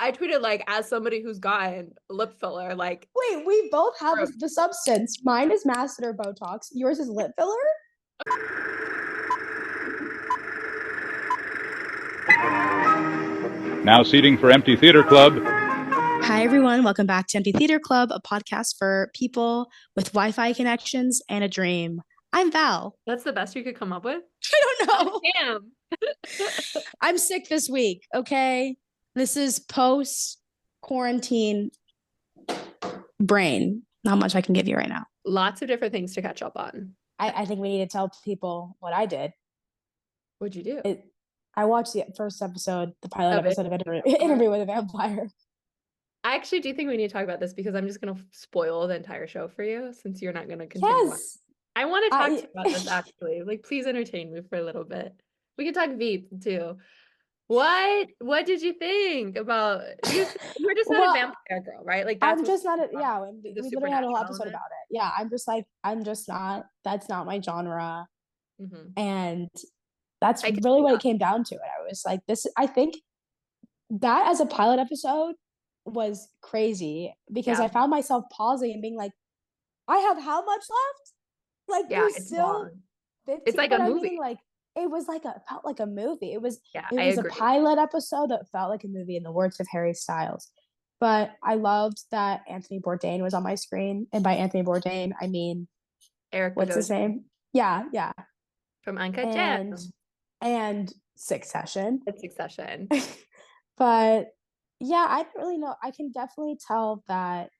I tweeted like, as somebody who's gotten lip filler, like, wait, we both have the substance. Mine is masseter Botox. Yours is lip filler? Now seating for Empty Theater Club. Hi, everyone. Welcome back to Empty Theater Club, a podcast for people with Wi-Fi connections and a dream. I'm Val. That's the best you could come up with? I don't know. Damn. I'm sick this week, okay? This is post-quarantine brain. Not much I can give you right now. Lots of different things to catch up on. I think we need to tell people what I did. What'd you do? I watched the first episode, the pilot episode of Interview with a Vampire. I actually do think we need to talk about this because I'm just going to spoil the entire show for you since you're not going to continue. Yes. I want to talk to you about this actually. Like, please entertain me for a little bit. We can talk Veep too. What did you think about you were just not a vampire girl, right? Like I'm just not we literally had a whole episode about it. Yeah, that's not my genre. Mm-hmm. And that's really what it came down to. I was like, I think that as a pilot episode was crazy because I found myself pausing and being like, I have how much left? Like, it's still 15, it's like a movie. I mean, it felt like a movie. It was a pilot episode that felt like a movie in the words of Harry Styles. But I loved that Anthony Bourdain was on my screen. And by Anthony Bourdain, I mean Eric. What's his name? Yeah. From Uncut Gems. And Succession. It's Succession. But yeah, I don't really know. I can definitely tell that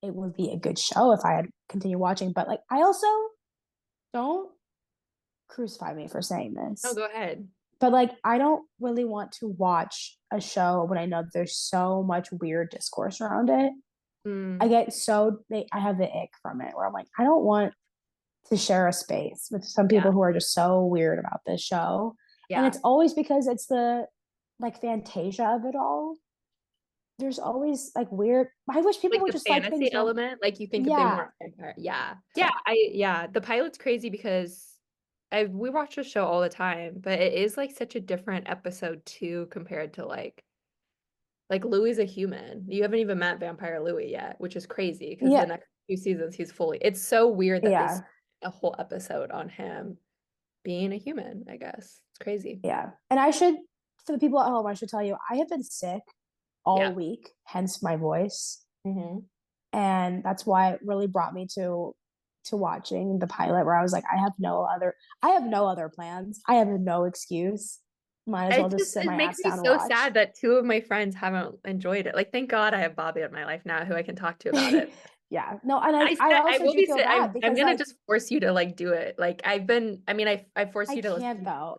it would be a good show if I had continued watching. But I also don't crucify me for saying this. Oh, go ahead. But I don't really want to watch a show when I know there's so much weird discourse around it. I get I have the ick from it where I'm like, I don't want to share a space with some people who are just so weird about this show. And it's always because it's the Fantasia of it all. There's always weird. I wish people would just fantasy element. You think if they weren't vampire. The pilot's crazy because we watch the show all the time, but it is such a different episode too compared to Louis is a human. You haven't even met Vampire Louis yet, which is crazy because the next few seasons he's fully. It's so weird that they spent a whole episode on him being a human. I guess it's crazy. Yeah, and for the people at home, I should tell you, I have been sick all week, hence my voice. Mm-hmm. And that's why it really brought me to watching the pilot, where I was like, I have no other plans. I have no excuse. Might as well just sit my ass down and watch. It makes me so sad that two of my friends haven't enjoyed it. Thank God I have Bobby in my life now who I can talk to about it. Yeah. No, and I also do feel bad because I'm gonna just force you to do it. I forced you to listen. I can't though.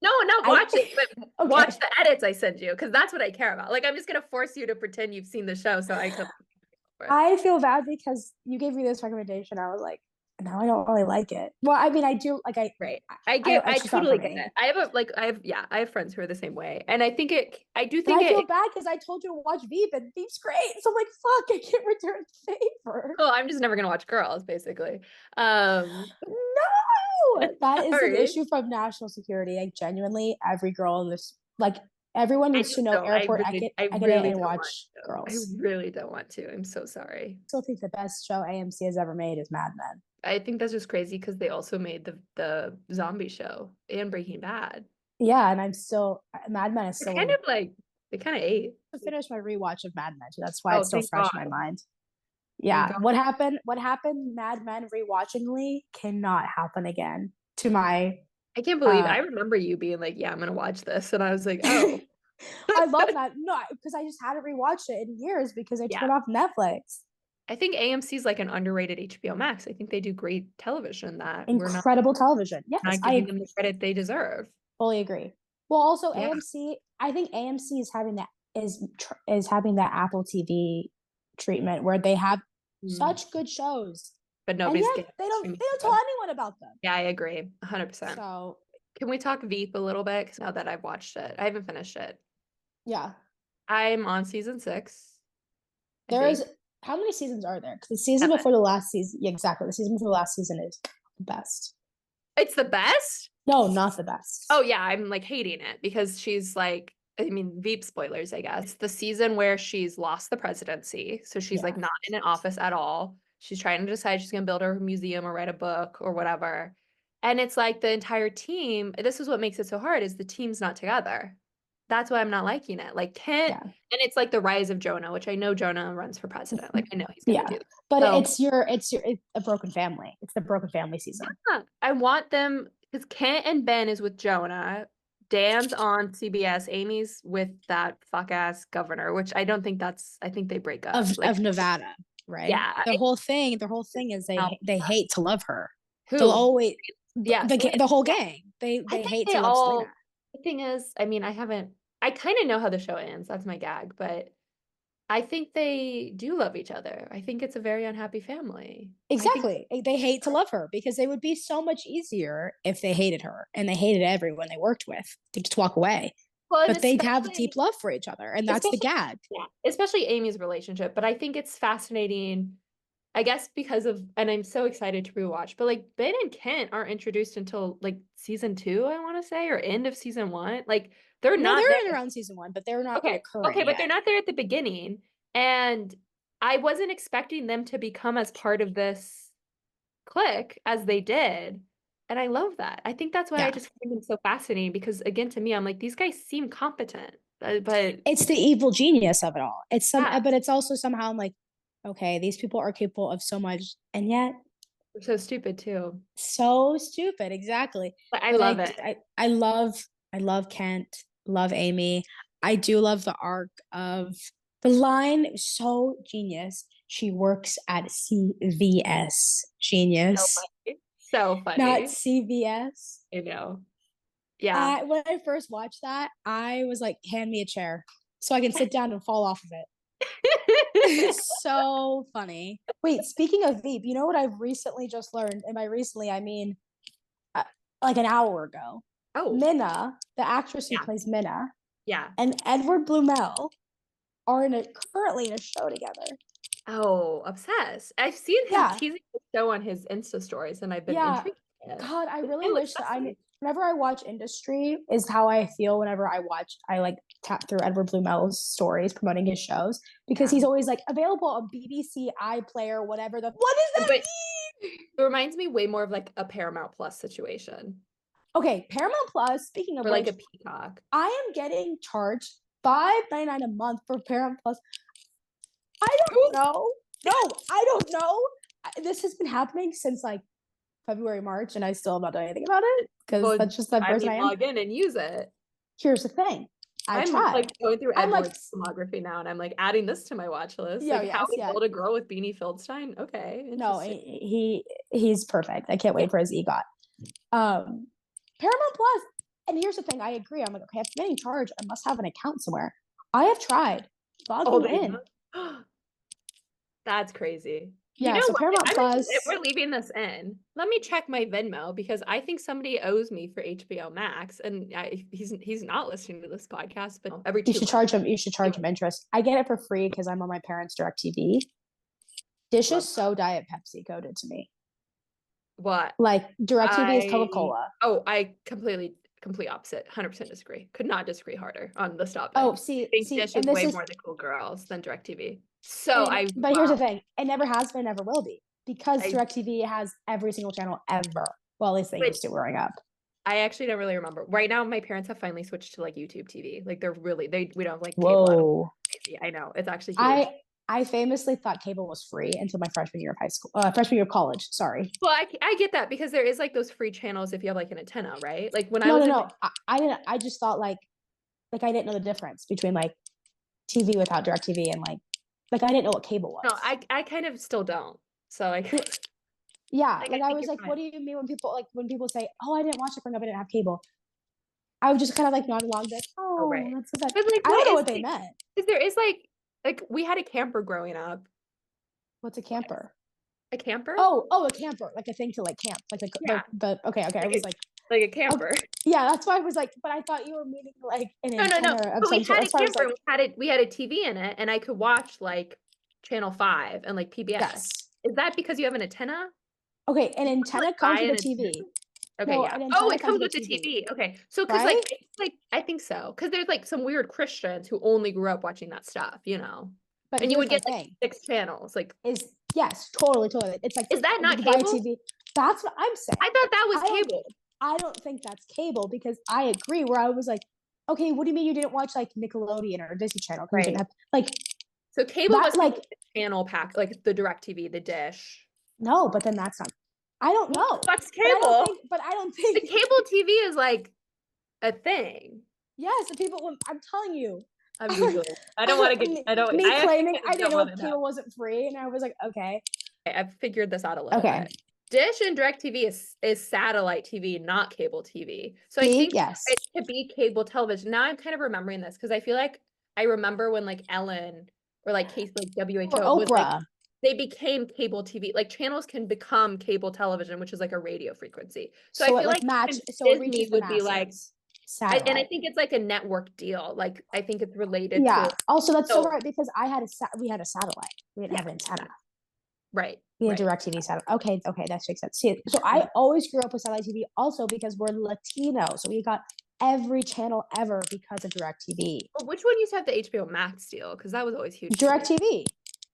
No, watch it, but okay. Watch the edits I send you because that's what I care about. I'm just gonna force you to pretend you've seen the show so I can. I feel bad because you gave me this recommendation. I was like, no, I don't really like it. Well, I mean, I do I totally get it. I have friends who are the same way, and I think I feel bad because I told you to watch Veep, and Veep's great. So I'm like, fuck, I can't return the favor. Oh, I'm just never gonna watch Girls, basically. No, that is an issue from national security. Genuinely, every girl in this, everyone needs to know airport etiquette and watch Girls. I really don't want to. I'm so sorry. I still think the best show AMC has ever made is Mad Men. I think that's just crazy because they also made the zombie show and Breaking Bad. Yeah, and Mad Men is still kind of they kind of ate. I finished my rewatch of Mad Men, so that's why it's still fresh in my mind. Yeah, what happened? Mad Men rewatchingly cannot happen again. I can't believe I remember you being like, "Yeah, I'm gonna watch this," and I was like, "Oh." I love that. No, because I just hadn't rewatched it in years because I turned off Netflix. I think AMC is an underrated HBO Max. I think they do great television. Incredible television. Yes, not giving them the credit they deserve. Fully agree. Well, also AMC. I think AMC is having having that Apple TV treatment where they have such good shows, but nobody's. They don't tell anyone about them. Yeah, I agree, 100%. So, can we talk Veep a little bit? Because now that I've watched it, I haven't finished it. Yeah, I'm on season 6. How many seasons are there? Because the season before the last season, exactly. The season before the last season is the best. It's the best? No, not the best. Oh yeah, I'm hating it because she's I mean, Veep spoilers, I guess. The season where she's lost the presidency. So she's like not in an office at all. She's trying to decide she's going to build her museum or write a book or whatever. And it's like the entire team, this is what makes it so hard, is the team's not together. That's why I'm not liking it. Like Kent, and it's like the rise of Jonah, which I know Jonah runs for president. Like I know he's gonna do that. But it's a broken family. It's the broken family season. Yeah, I want them because Kent and Ben is with Jonah. Dan's on CBS. Amy's with that fuck ass governor, which I don't think I think they break up. Of Nevada, right? Yeah. Their whole thing is they hate to love her. Who? They'll always the whole gang. They hate to love Selena. The thing is, I mean, I kind of know how the show ends. That's my gag, but I think they do love each other. I think it's a very unhappy family. Exactly. They hate to love her because it would be so much easier if they hated her and they hated everyone they worked with to just walk away. Well, but they'd have deep love for each other, and that's the gag. Yeah, especially Amy's relationship. But I think it's fascinating, I guess, because of, and I'm so excited to rewatch, but like Ben and Kent aren't introduced until like season 2, I want to say, or end of season 1. Like they're in around season 1, but they're not okay, but they're not there at the beginning. And I wasn't expecting them to become as part of this clique as they did. And I love that. I think that's why I just find them so fascinating because, again, to me, I'm like, these guys seem competent, but it's the evil genius of it all. It's but it's also somehow I'm like, okay, these people are capable of so much, and yet they're so stupid too. So stupid, exactly. But I love it. I love Kent. Love Amy. I do love the arc of the line. So genius. She works at CVS. Genius. So funny. Not CVS. I know. Yeah. When I first watched that, I was like, hand me a chair so I can sit down and fall off of it. It's so funny. Wait, speaking of Veep, you know what I've recently just learned? And by recently, I mean like an hour ago. Oh. Minna, the actress who plays Minna, and Edward Blumel are currently in a show together. Oh, obsessed. I've seen him teasing the show on his Insta stories, and I've been intrigued. God, I really wish that whenever I watch Industry is how I feel whenever I like tap through Edward Blumel's stories promoting his shows, because he's always like available on BBC, iPlayer, whatever what does that mean? It reminds me way more of like a Paramount Plus situation. Okay, Paramount Plus, speaking of like a Peacock. I am getting charged $5.99 a month for Paramount Plus. I don't know. No, I don't know. This has been happening since like February, March, and I still have not done anything about it because that's just the person I am. Log in and use it. Here's the thing. I'm like going through Edward's filmography now, and I'm like adding this to my watch list. How he built a girl with Beanie Feldstein. Okay. No, he's perfect. I can't wait for his EGOT. Paramount Plus. And here's the thing. I agree. I'm like, okay, if I'm getting charged, I must have an account somewhere. I have tried logging in. That's crazy. Yeah, so Paramount Plus. We're leaving this in. Let me check my Venmo because I think somebody owes me for HBO Max, and he's not listening to this podcast. But every 2 you should charge him. You should charge him interest. I get it for free because I'm on my parents' DirecTV. Dish is so Diet Pepsi coded to me. What? Like DirecTV is Coca-Cola. Oh, I complete opposite. 100% disagree. Could not disagree harder on this topic. Oh, I think Dish is way more the cool girls than DirecTV. So But here's the thing. It never has been, never will be. Because DirecTV has every single channel ever. Well, at least they used to growing up. I actually don't really remember. Right now, my parents have finally switched to like YouTube TV. Like we don't like cable. I know. It's actually huge. I famously thought cable was free until my freshman year of high school, freshman year of college. Sorry. Well, I get that because there is like those free channels if you have like an antenna, right? Like when I didn't. I just thought like I didn't know the difference between like TV without DirecTV and like I didn't know what cable was. No, I kind of still don't. So like, yeah, like I was like, what do you mean when people say, oh, I didn't watch it growing up, I didn't have cable. I was just kind of like nodding along, like, oh, right. That's what that. But like, I don't know what they meant. Because there is like we had a camper growing up. What's a camper? A camper? Oh, a camper, like a thing to like camp, like the okay. I was like a camper. Okay. Yeah, that's why I was like, but I thought you were meaning like an no. But we had a camper. We had a TV in it, and I could watch like Channel 5 and like PBS. Yes. Is that because you have an antenna? Okay, an antenna comes with a TV. Okay, No, yeah. an Oh, entire it comes country with the of TV, TV. Okay. So, because right? like I think so. Because there's like some weird Christians who only grew up watching that stuff, you know. But And you here's would my get like thing: 6 channels. Like, is yes, totally. It's like is that not you buy cable? TV. That's what I'm saying. I thought that was I don't. cable. I don't think that's cable because I agree. Where I was like, okay, what do you mean you didn't watch like Nickelodeon or Disney Channel? Because you didn't Right. have like So cable that. must be Like the channel pack, like the DirecTV, the dish. no, but then that's not. I don't What the know. fuck's But I don't cable? think. But I don't The think. cable TV is like a thing. Yes, the people. I'm telling you. I'm Googling. I don't want to get. Me I claiming actually I didn't don't know want if to know. cable wasn't free, and I was like, okay. I've figured this out a little Okay. bit. Dish and DirecTV is satellite TV, not cable TV. So I See? think Yes. it could be cable television. Now I'm kind of remembering this because I feel like I remember when like Ellen or like case like WHO Or was like Oprah. they became cable TV. Like channels can become cable television, which is like a radio frequency. So I So it feel like like match. even So it Disney reaches the would be like, masses. and I Satellite. think it's like a network deal. Like I think it's related Yeah. to. Also, that's so So right because we had a satellite. We didn't have an antenna. right. We had DirecTV satellite. Okay, that makes sense. See, so I always grew up with satellite TV also because we're Latino. So we got every channel ever because of DirecTV. Well, which one used to have the HBO Max deal? Because that was always huge. DirecTV.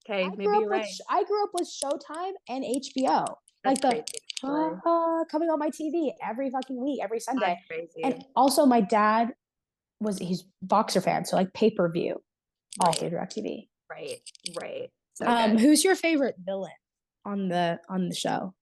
Okay, maybe you're right. I grew up with Showtime and HBO. That's like crazy, the coming on my TV every fucking week, every Sunday. That's crazy. And also my dad he's boxer fan, so like pay-per-view all through DirecTV. Right. So who's your favorite villain on the show?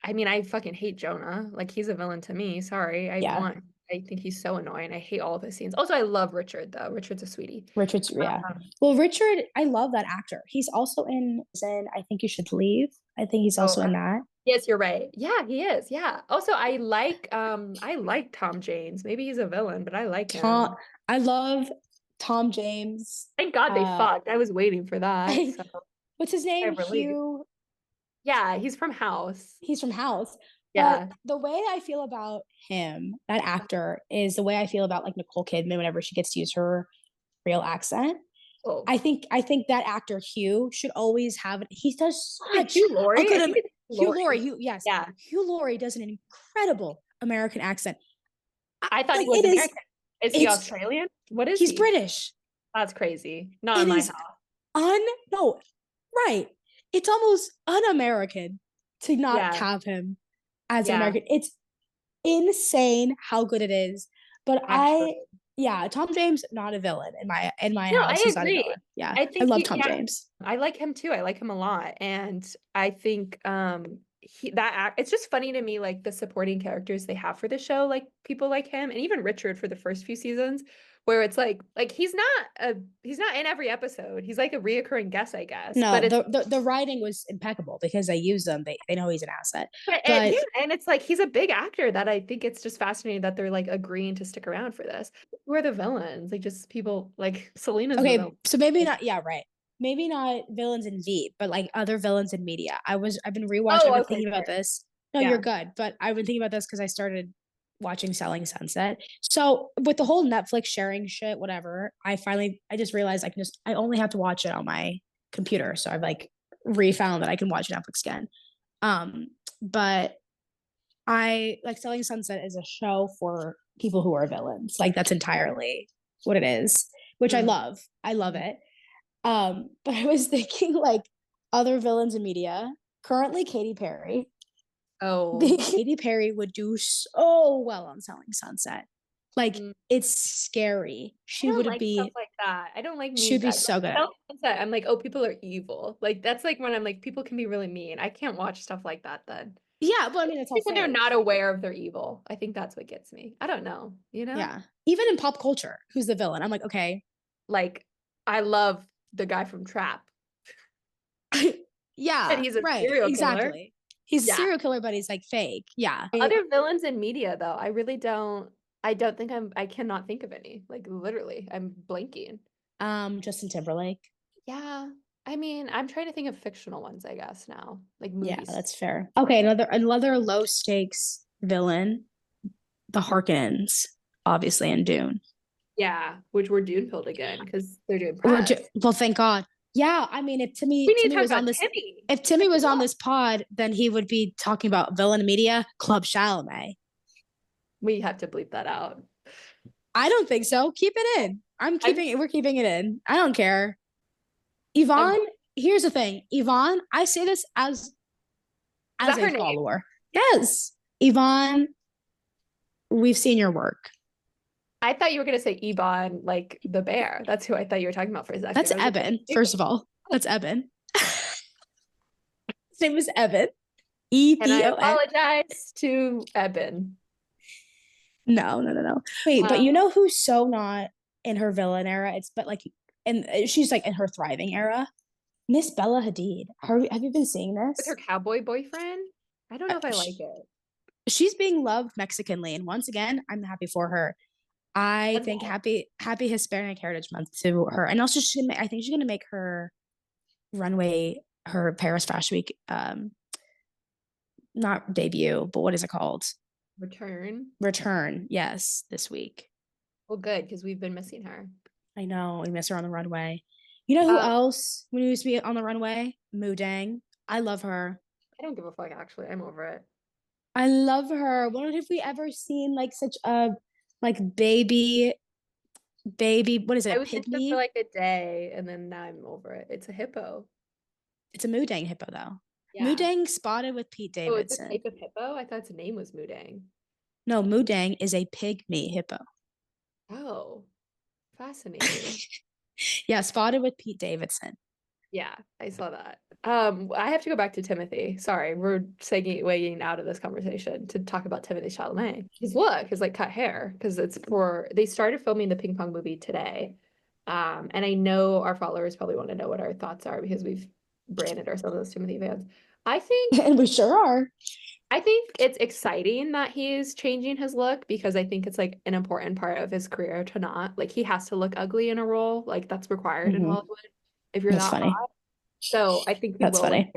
I mean, I fucking hate Jonah. Like he's a villain to me. Sorry. I think he's so annoying. I hate all of his scenes. Also, I love Richard though. Richard's a sweetie. Well, Richard, I love that actor. He's also in I Think You Should Leave. I think he's also in that. Yes, you're right. Yeah, he is. Yeah. Also, I like Tom James. Maybe he's a villain, but I like him. I love Tom James. Thank God they fucked. I was waiting for that. So. What's his name? Hugh. Yeah, he's from House. Yeah. But the way I feel about him, that actor, is the way I feel about like Nicole Kidman whenever she gets to use her real accent. Oh. I think that actor Hugh should always have it. He does such Hugh Laurie. Hugh Laurie. Yes. Yeah. Hugh Laurie does an incredible American accent. I thought he was American. Is he Australian? What is he? He's British. That's crazy. Not in my house. Right. It's almost un-American to not have him as an American. It's insane how good it is. But Tom James, not a villain in my house. I agree. Yeah, I love Tom James. I like him too. I like him a lot, and I think it's just funny to me, like the supporting characters they have for the show, like people like him, and even Richard for the first few seasons, where it's like he's not in every episode. He's like a reoccurring guest, I guess. No, but the writing was impeccable because they use them. They know he's an asset. And it's like he's a big actor that I think it's just fascinating that they're like agreeing to stick around for this. Who are the villains? Like just people like Selena's. Okay, so maybe not. Yeah, right. Maybe not villains in Veep, but like other villains in media. I've been rewatching. I've been thinking about this. No, you're good. But I've been thinking about this because I started watching Selling Sunset. So with the whole Netflix sharing shit, whatever, I just realized I only have to watch it on my computer. So I've like refound that I can watch Netflix again. But I like Selling Sunset is a show for people who are villains. Like that's entirely what it is, which I love. I love it. But I was thinking like other villains in media. Currently, Katy Perry. Oh, Katy Perry would do so well on Selling Sunset. Like it's scary. She would be stuff like that. I don't like. She'd be so good. I'm like, oh, people are evil. Like that's like when I'm like, people can be really mean. I can't watch stuff like that then. Yeah, but I mean, it's all when they're not aware of their evil. I think that's what gets me. I don't know. You know? Yeah. Even in pop culture, who's the villain? I'm like, okay. Like, I love the guy from Trap. Yeah, and he's a serial killer. Exactly. He's a serial killer, but he's like fake. Yeah. Other villains in media, though, I really don't. I don't think I cannot think of any. Like literally, I'm blanking. Justin Timberlake. Yeah. I mean, I'm trying to think of fictional ones, I guess, now. Like movies. Yeah, that's fair. Okay, another low stakes villain, the Harkonnens, obviously in Dune. Yeah, which we're Dune-pilled again because they're doing well, thank God. Yeah, I mean, if We need to Timmy talk was on about this, Timmy. if Timmy was on this pod, then he would be talking about villain media, Club Chalamet. We have to bleep that out. I don't think so. Keep it in. We're keeping it in. I don't care. Yvonne, here's the thing. Yvonne, I say this as a follower. Yes. Yvonne, we've seen your work. I thought you were going to say Ebon, like the bear. That's who I thought you were talking about for a second. That's Eben, first of all. That's Eben. His name is Eben. E-B-O-N. And I apologize to Eben. No. Wait, but you know who's so not in her villain era? And she's like in her thriving era. Miss Bella Hadid. Have you been seeing this? With her cowboy boyfriend? I don't know if I like it. She's being loved Mexicangly, and once again, I'm happy for her. I think happy Hispanic Heritage Month to her, and also I think she's gonna make her runway, her Paris Fashion Week, not debut, but what is it called? Return, yes, this week. Well, good, because we've been missing her. I know, we miss her on the runway. You know who else we used to be on the runway? Moodang. I love her. I don't give a fuck, actually. I'm over it. I love her. When have we ever seen like such a baby, what is it? I was with them for like a day, and then now I'm over it. It's a hippo. It's a Moodang hippo, though. Yeah. Moodang spotted with Pete Davidson. Oh, it's a type of hippo? I thought its name was Moodang. No, Moodang is a pygmy hippo. Oh, fascinating. Yeah, spotted with Pete Davidson. Yeah, I saw that. I have to go back to Timothy. Sorry, we're segueing out of this conversation to talk about Timothy Chalamet. His look, his like cut hair, because they started filming the ping pong movie today. And I know our followers probably want to know what our thoughts are because we've branded ourselves as Timothy fans. I think, and we sure are. I think it's exciting that he's changing his look because I think it's like an important part of his career to not like he has to look ugly in a role, like that's required in Hollywood if you're that hot. So I think that's funny.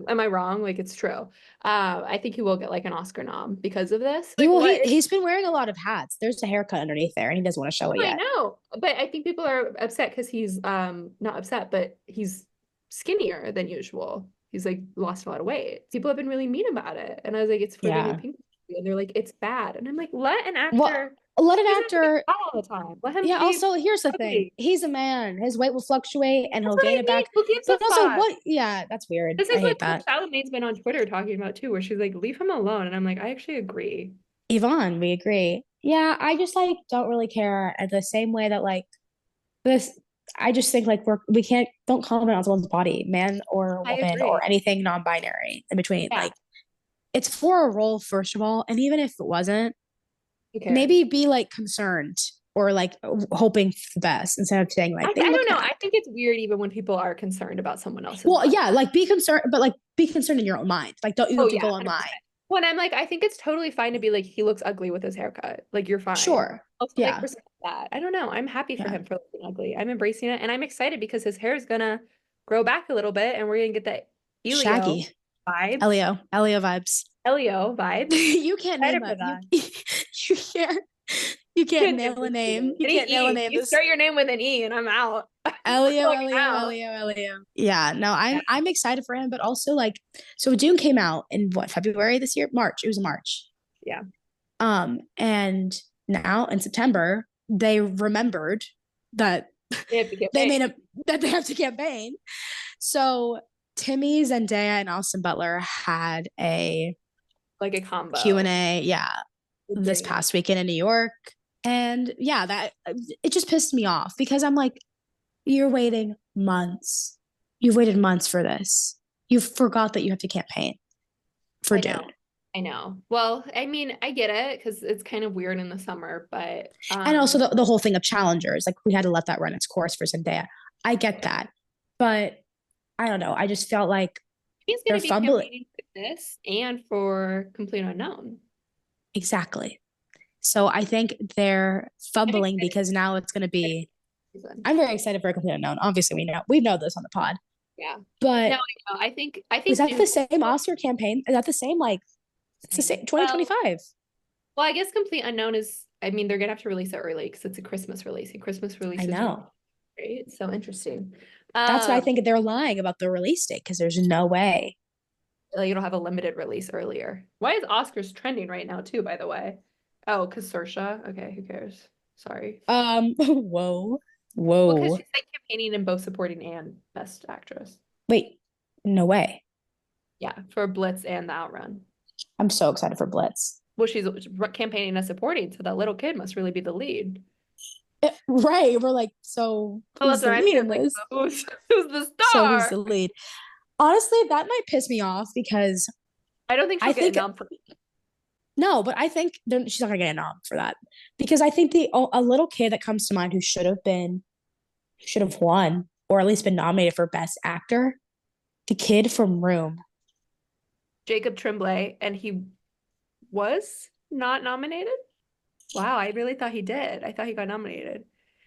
Am I wrong? Like it's true. I think he will get like an Oscar nom because of this. He's been wearing a lot of hats. There's a haircut underneath there, and he doesn't want to show it yet. I know, but I think people are upset because he's not upset, but he's skinnier than usual. He's like lost a lot of weight. People have been really mean about it, and I was like, it's for the new pink, and they're like, it's bad, and I'm like, let an actor. Let an actor all the time. Let him. Yeah. Also, here's the thing: he's a man. His weight will fluctuate, and he'll gain it back. Who gives a fuck? Yeah, that's weird. This is what Chalamet's been on Twitter talking about too, where she's like, "Leave him alone," and I'm like, I actually agree. Yvonne, we agree. Yeah, I just like don't really care at the same way that like this. I just think like don't comment on someone's body, man or woman or anything non-binary in between. Yeah. Like, it's for a role, first of all, and even if it wasn't. Maybe be like concerned or like hoping for the best instead of saying like I don't know. I think it's weird even when people are concerned about someone else's. Well, yeah, like be concerned, but like be concerned in your own mind. Like don't you have to go online. Well, and I'm like, I think it's totally fine to be like he looks ugly with his haircut. Like you're fine. Sure. Also, like respect that. I don't know. I'm happy for him for looking ugly. I'm embracing it, and I'm excited because his hair is gonna grow back a little bit, and we're gonna get that shaggy vibe. Elio vibes. Elio vibes. You can't name that. You can't nail a name. You can't nail a name. You start your name with an E and I'm out. Elio. Yeah, no, I'm excited for him, but also like, so Dune came out in what, February this year? March. It was March. Yeah. And now in September, they remembered that that they have to campaign. So Timmy, Zendaya, and Austin Butler had a combo Q&A, this past weekend in New York. And that it just pissed me off because I'm like, you're waiting months. You've waited months for this. You forgot that you have to campaign for Dune. I know. Well, I mean, I get it because it's kind of weird in the summer, but and also the whole thing of challengers, like we had to let that run its course for Zendaya. I get that, but I don't know. I just felt like he's going to be campaigning for this and for Complete Unknown. Exactly. So I think they're fumbling because now it's going to be. I'm very excited for Complete Unknown. Obviously, we know this on the pod. Yeah, but no, I know. I think is that the same Oscar campaign? Is that the same? Like, it's the same 2025. Well, I guess Complete Unknown is. I mean, they're gonna have to release it early because it's a Christmas release, and Christmas releases. I know. Right? So interesting. That's why I think they're lying about the release date, because there's no way. You don't have a limited release earlier. Why is Oscars trending right now too, by the way? Oh, because Saoirse. Okay, who cares? Sorry. Whoa. Well, because she's like campaigning in both supporting and best actress. Wait, no way. Yeah, for Blitz and the Outrun. I'm so excited for Blitz. Well, she's campaigning as supporting, so that little kid must really be the lead. Right. We're like, so who's the lead in this? Who's the star? So who's the lead? Honestly, that might piss me off because I don't think she'll get a nom for it. No, but I think she's not gonna get a nom for that, because I think a little kid that comes to mind who should have won, or at least been nominated for Best Actor, the kid from Room, Jacob Tremblay, and he was not nominated. Wow, I really thought he did. I thought he got nominated.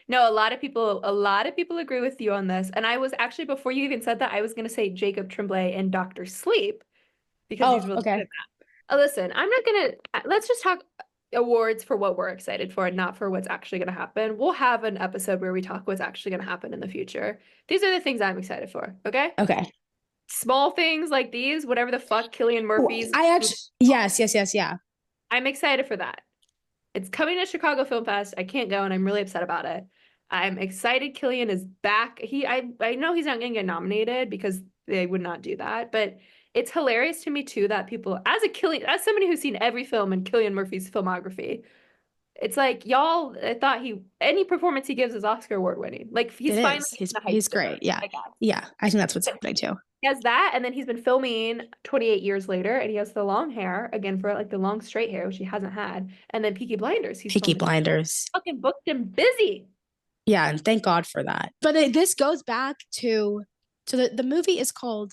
No, a lot of people agree with you on this. And I was actually, before you even said that, I was going to say Jacob Tremblay and Dr. Sleep, because he's really good at that. Listen, I'm not going to, let's just talk awards for what we're excited for and not for what's actually going to happen. We'll have an episode where we talk what's actually going to happen in the future. These are the things I'm excited for. Okay. Okay. Small things like these, whatever the fuck, Cillian Murphy's. Yes. Yeah. I'm excited for that. It's coming to Chicago Film Fest. I can't go, and I'm really upset about it. I'm excited Cillian is back. I know he's not going to get nominated because they would not do that, but it's hilarious to me too that people, as somebody who's seen every film in Cillian Murphy's filmography, it's like, y'all, I thought any performance he gives is Oscar award winning. Like, he's great. Yeah. Yeah. I think that's what's happening too. He has that, and then he's been filming 28 years later, and he has the long hair again, for like the long straight hair, which he hasn't had, and then Peaky Blinders. Peaky Blinders fucking booked him busy. Yeah, and thank God for that. But this goes back to the movie is called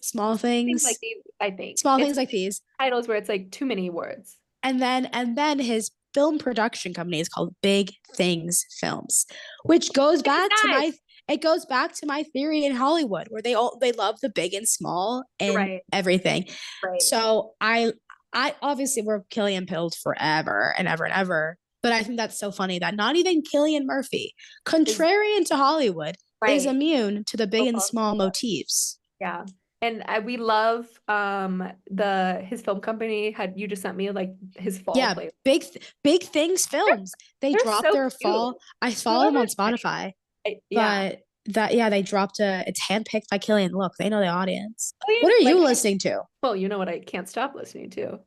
Small Things Like These. I think Small Things Like These. Titles where it's like too many words. And then his film production company is called Big Things Films, which goes back to my theory in Hollywood, where they love the big and small and everything. Right. So I obviously we're Cillian-pilled forever and ever and ever, but I think that's so funny that not even Cillian Murphy, contrarian to Hollywood, is immune to the big and small motifs. Yeah. And we love his film company. You just sent me like his fall. Yeah, big Things Films. They dropped their fall. I follow them on Spotify. But they dropped it's handpicked by Cillian. Look, they know the audience. What are you listening to? Well, you know what I can't stop listening to?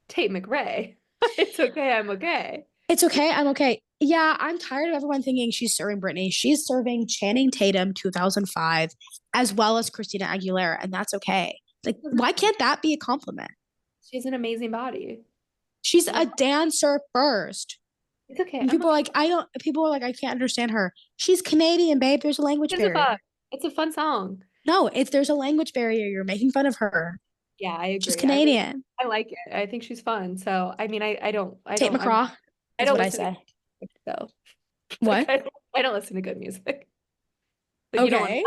Tate McRae. It's okay, I'm okay. It's okay, I'm okay. Yeah, I'm tired of everyone thinking she's serving Britney. She's serving Channing Tatum 2005 as well as Christina Aguilera, and that's okay. Like, why can't that be a compliment? She's an amazing body. She's a dancer first. It's okay. People are like, I can't understand her. She's Canadian, babe. There's a language barrier. It's a fun song. No, there's a language barrier. You're making fun of her. Yeah, I agree. She's Canadian. I like it. I think she's fun. So, I mean, I don't. Tate McCraw. I don't. What I say. So, what? I don't listen to good music. Like, okay.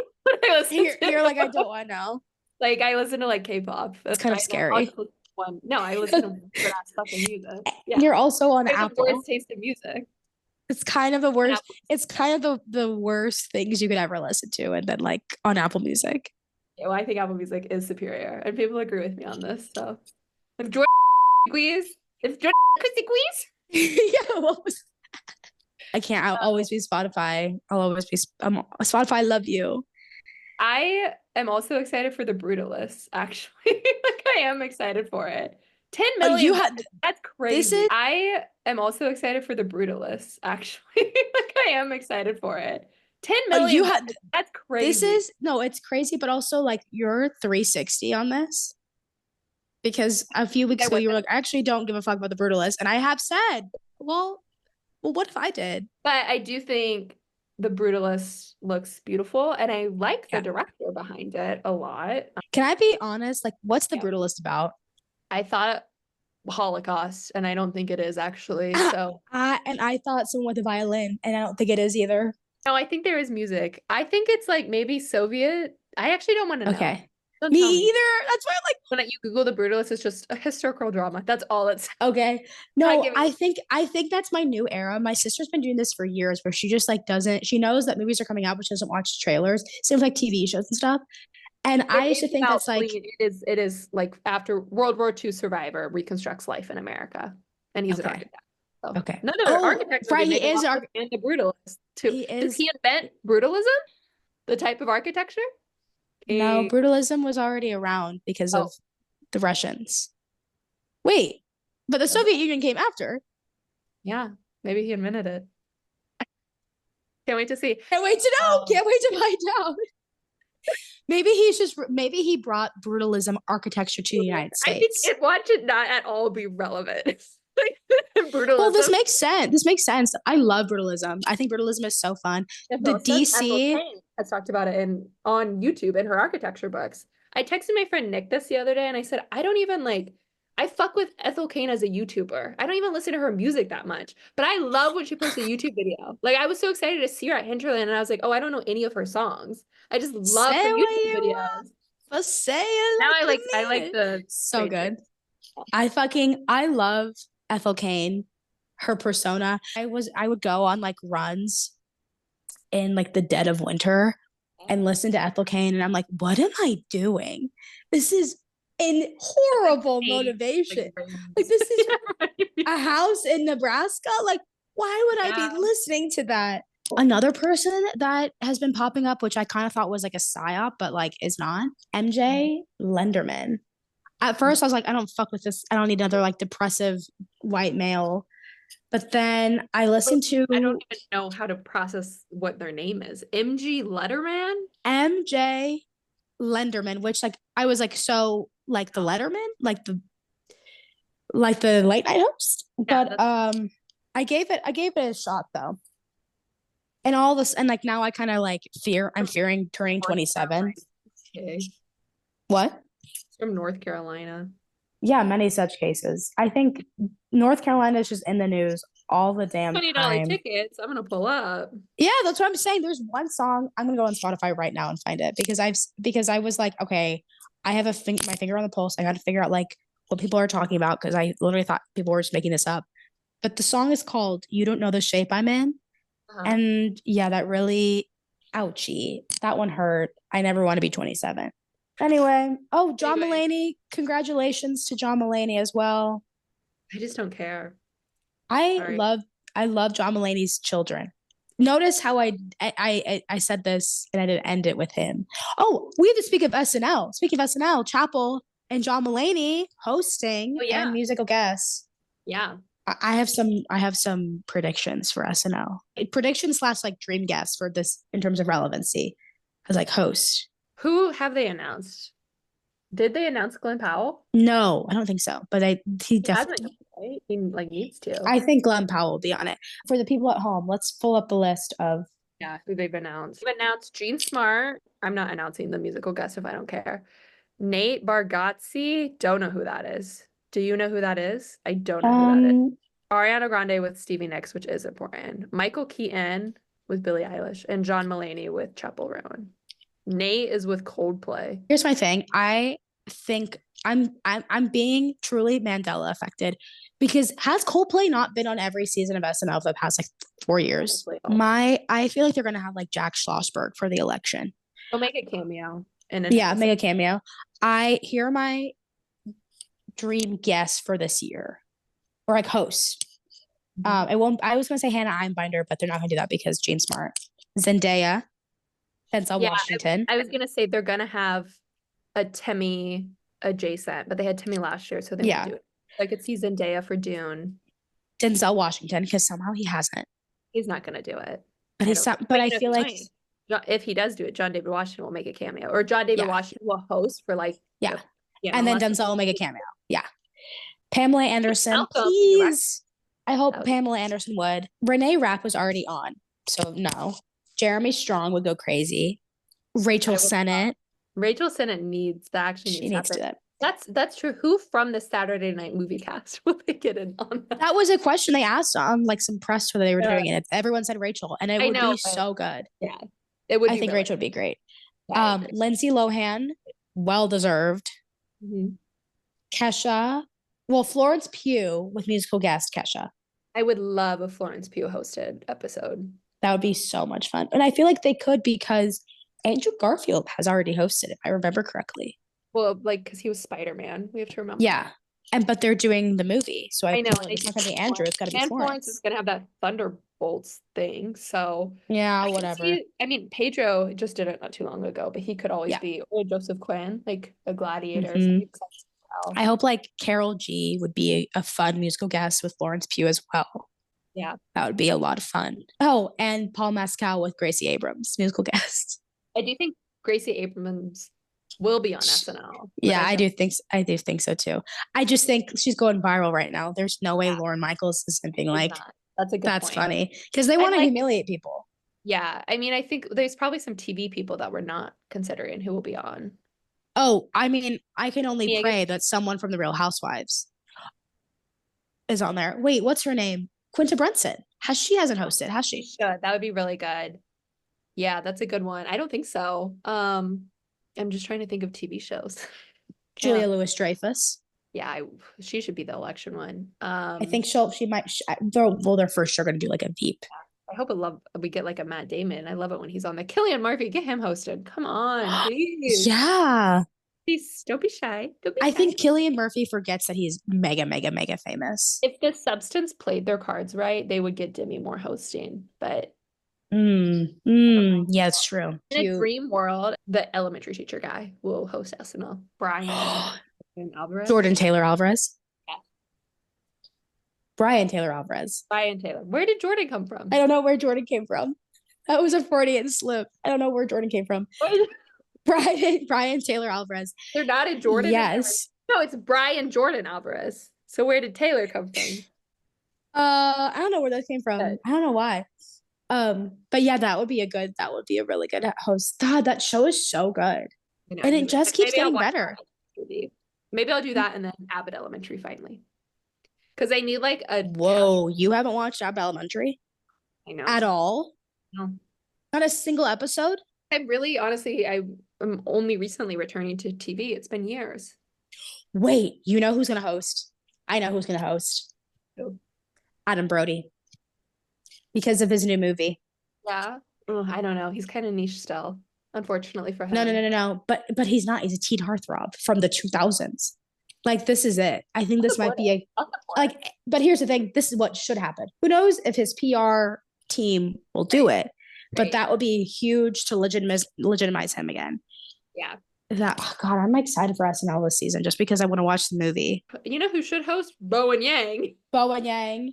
You're like, I don't want to know. Like, I listen to like K-pop. It's kind of scary. No, I listen to good ass fucking music. Yeah. You're also on Apple. The worst taste in music. It's kind of the worst. It's kind of the worst things you could ever listen to, and then like on Apple Music. Yeah, well, I think Apple Music is superior, and people agree with me on this. So, if Jordan squeeze, yeah, what was I can't. I'll always be Spotify. I'll always be Spotify. I love you. I am also excited for The Brutalist, actually. Like, I am excited for it. 10 million. That's crazy. I am also excited for The Brutalist, actually. Like, I am excited for it. 10 million. That's crazy. It's crazy, but also like you're 360 on this. Because a few weeks ago you were like, I actually don't give a fuck about The Brutalist. And I have said, well, what if I did? But I do think The Brutalist looks beautiful, and I like the director behind it a lot. Can I be honest? Like, what's The Brutalist about? I thought Holocaust, and I don't think it is actually. So I thought someone with a violin, and I don't think it is either. No, I think there is music. I think it's like maybe Soviet. I actually don't want to know. Don't Me tell me. either. That's why I'm like, When you Google The Brutalist, it's just a historical drama. That's all it's. okay. No, give I me- think that's my new era. My sister's been doing this for years where she just like doesn't, she knows that movies are coming out, but she doesn't watch trailers. Same with like TV shows and stuff. And I used to think that's like, it is like after World War II survivor reconstructs life in America, and he's an Okay. architect. So Okay. none of the architects are right, good. he Maybe is Lockwood and the brutalist too. He Does is. he invent brutalism? The type of architecture? No, brutalism was already around because of the Russians. Wait, but the Soviet Union came after. Yeah, maybe he invented it. Can't wait to see. Can't wait to know. Can't wait to find out. Maybe he brought brutalism architecture to the United States. I think it should not at all be relevant. Brutalism. Well, this makes sense. This makes sense. I love brutalism. I think brutalism is so fun. The DC has talked about it on YouTube in her architecture books. I texted my friend Nick this the other day and I said, I don't even I fuck with Ethel Kane as a YouTuber. I don't even listen to her music that much, but I love when she posts a YouTube video. Like, I was so excited to see her at Hinterland, and I was like, oh, I don't know any of her songs. I just love her YouTube videos. Let's say it. Now I like the so good. I love Ethel Kane, her persona. I would go on like runs in like the dead of winter and listen to Ethel Kane, and I'm like, what am I doing? This is in horrible motivation. Like, this is a house in Nebraska. Like, why would I be listening to that? Another person that has been popping up, which I kind of thought was like a psyop, but like is not, MJ Lenderman. At first I was like, I don't fuck with this. I don't need another like depressive white male. But then I listened to, I don't even know how to process what their name is. MJ Lenderman, which like I was like, so like the Letterman, like the late night host. But I gave it a shot though. And all this, and like now I kind of like I'm fearing turning 27. Okay. What? It's from North Carolina. Yeah, many such cases. I think North Carolina is just in the news all the damn $20 time. tickets. I'm gonna pull up. Yeah, that's what I'm saying. There's one song. I'm gonna go on Spotify right now and find it because I was like, okay, I have my finger on the pulse. I got to figure out like what people are talking about because I literally thought people were just making this up. But the song is called "You Don't Know the Shape I'm In," and yeah, that really, ouchie. That one hurt. I never want to be 27. Anyway, John Mulaney. Congratulations to John Mulaney as well. I just don't care. I love John Mulaney's children. Notice how I said this and I didn't end it with him. Oh, we have to speak of SNL. Speaking of SNL, Chapel and John Mulaney hosting and musical guests. Yeah. I have some predictions for SNL. Predictions / like dream guests for this in terms of relevancy as like host. Who have they announced? Did they announce Glenn Powell? No, I don't think so. But he definitely right? He like needs to. I think Glenn Powell will be on it. For the people at home, let's pull up the list of who they've announced. They've announced Gene Smart. I'm not announcing the musical guest if I don't care. Nate Bargatze. Don't know who that is. Do you know who that is? I don't know who that is. Ariana Grande with Stevie Nicks, which is important. Michael Keaton with Billie Eilish, and John Mulaney with Chappell Roan. Nate is with Coldplay. Here's my thing. I think I'm being truly Mandela affected because has Coldplay not been on every season of SNL for the past like 4 years? I feel like they're gonna have like Jack Schlossberg for the election. They'll make a cameo. Make a cameo. Here are my dream guests for this year, or like host. I was gonna say Hannah Einbinder, but they're not gonna do that because Gene Smart, Zendaya, Denzel Washington. I was gonna say they're gonna have a Timmy adjacent, but they had Timmy last year, so they didn't do it. I could see Zendaya for Dune. Denzel Washington, because somehow he hasn't. He's not gonna do it. But I feel like if he does do it, John David Washington will make a cameo, or John David Washington will host for like and then Denzel will make a cameo. Yeah, Pamela Anderson, please. I hope Pamela Anderson would. Renee Rapp was already on, so no. Jeremy Strong would go crazy. Rachel Sennett. Rachel Sennett needs to do it. That's true. Who from the Saturday Night Movie cast will they get in on that? That was a question they asked on like some press where they were doing it. Everyone said Rachel, and it would be so good. Yeah, it would. I think Rachel would be great. Lindsay Lohan, well deserved. Mm-hmm. Kesha. Well, Florence Pugh with musical guest Kesha. I would love a Florence Pugh hosted episode. That would be so much fun. And I feel like they could because Andrew Garfield has already hosted, if I remember correctly. Well, like, because he was Spider-Man, we have to remember. Yeah. But they're doing the movie. So I know. feel like it's not going to be Andrew. It's got to be Florence. Florence is going to have that Thunderbolts thing. So yeah, whatever. Pedro just did it not too long ago, but he could always be, or Joseph Quinn, like a gladiator. Mm-hmm. I hope like Carol G would be a fun musical guest with Florence Pugh as well. Yeah. That would be a lot of fun. Oh, and Paul Mescal with Gracie Abrams, musical guest. I do think Gracie Abrams will be on SNL. Yeah, I do think so too. I just think she's going viral right now. There's no way Lorne Michaels isn't being like, that's a good that's point. funny. Because they want to humiliate people. Yeah. I mean, I think there's probably some TV people that we're not considering who will be on. Oh, I mean, I can only pray that someone from the Real Housewives is on there. Wait, what's her name? Quinta Brunson. She hasn't hosted, has she? Should. That would be really good. Yeah, that's a good one. I don't think so. I'm just trying to think of TV shows. Julia Louis-Dreyfus. Yeah, she should be the election one. I think she might. They're for sure going to do like a VEEP. I hope we get like a Matt Damon. I love it when he's on there. Cillian Murphy, get him hosted. Come on, please. Yeah. Please, don't be shy. I think Cillian Murphy forgets that he's mega, mega, mega famous. If the Substance played their cards right, they would get Demi Moore hosting. But yeah, it's true. In a dream world, the elementary teacher guy will host SNL. Brian Alvarez. Jordan Taylor Alvarez. Yeah. Brian Taylor Alvarez. Brian Taylor. Where did Jordan come from? I don't know where Jordan came from. That was a Freudian slip. I don't know where Jordan came from. Brian Taylor Alvarez. They're not a Jordan. Yes. No, it's Brian Jordan Alvarez. So where did Taylor come from? I don't know where that came from. I don't know why. But yeah, that would be a really good host. God, that show is so good. And it just keeps getting better. Maybe I'll do that and then Abbott Elementary finally. Because I need like a Whoa, you haven't watched Abbott Elementary? I know. At all? No. Not a single episode? I'm honestly, I'm only recently returning to TV. It's been years. Wait, you know who's gonna host? I know who's gonna host. Who? Adam Brody. Because of his new movie. Yeah. Oh, I don't know. He's kind of niche still, unfortunately for him. No. But he's not. He's a teen heartthrob from the 2000s. Like, this is it. I think this might be but here's the thing. This is what should happen. Who knows if his PR team will do it, but that would be huge to legitimize him again. Yeah. God, I'm excited for SNL this season just because I want to watch the movie. You know who should host? Bowen Yang. Bowen Yang.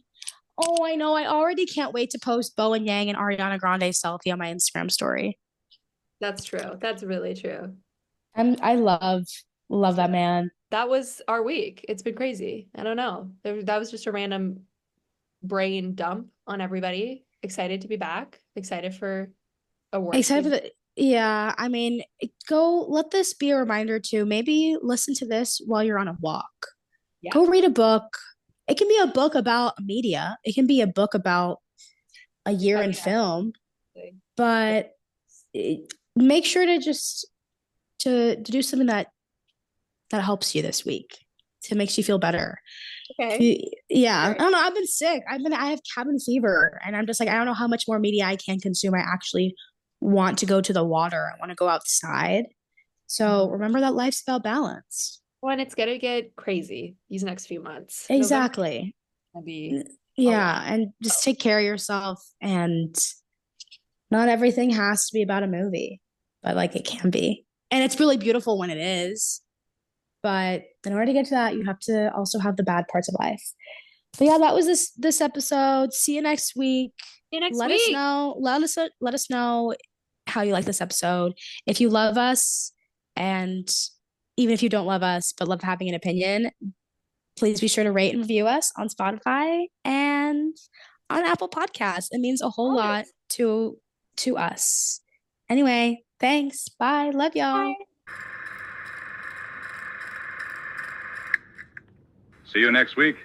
Oh, I know. I already can't wait to post Bowen Yang and Ariana Grande selfie on my Instagram story. That's true. That's really true. I love that man. That was our week. It's been crazy. I don't know. That was just a random brain dump on everybody. Excited to be back. Excited for a work. Yeah. I mean, let this be a reminder to maybe listen to this while you're on a walk. Yeah. Go read a book. It can be a book about media. It can be a book about a year in film. But make sure to just to do something that helps you this week, to makes you feel better. Okay. Yeah. I don't know. I've been sick. I have cabin fever, and I'm just like, I don't know how much more media I can consume. I actually want to go to the water. I want to go outside. So remember that life's about balance. Well, and it's going to get crazy these next few months. Exactly. And just take care of yourself, and not everything has to be about a movie, but like it can be. And it's really beautiful when it is. But in order to get to that, you have to also have the bad parts of life. But yeah, that was this episode. See you next week. Let us know how you like this episode. If you love us, and even if you don't love us but love having an opinion, please be sure to rate and review us on Spotify and on Apple Podcasts. It means a whole lot to us. Anyway, thanks. Bye. Love y'all. Bye. See you next week.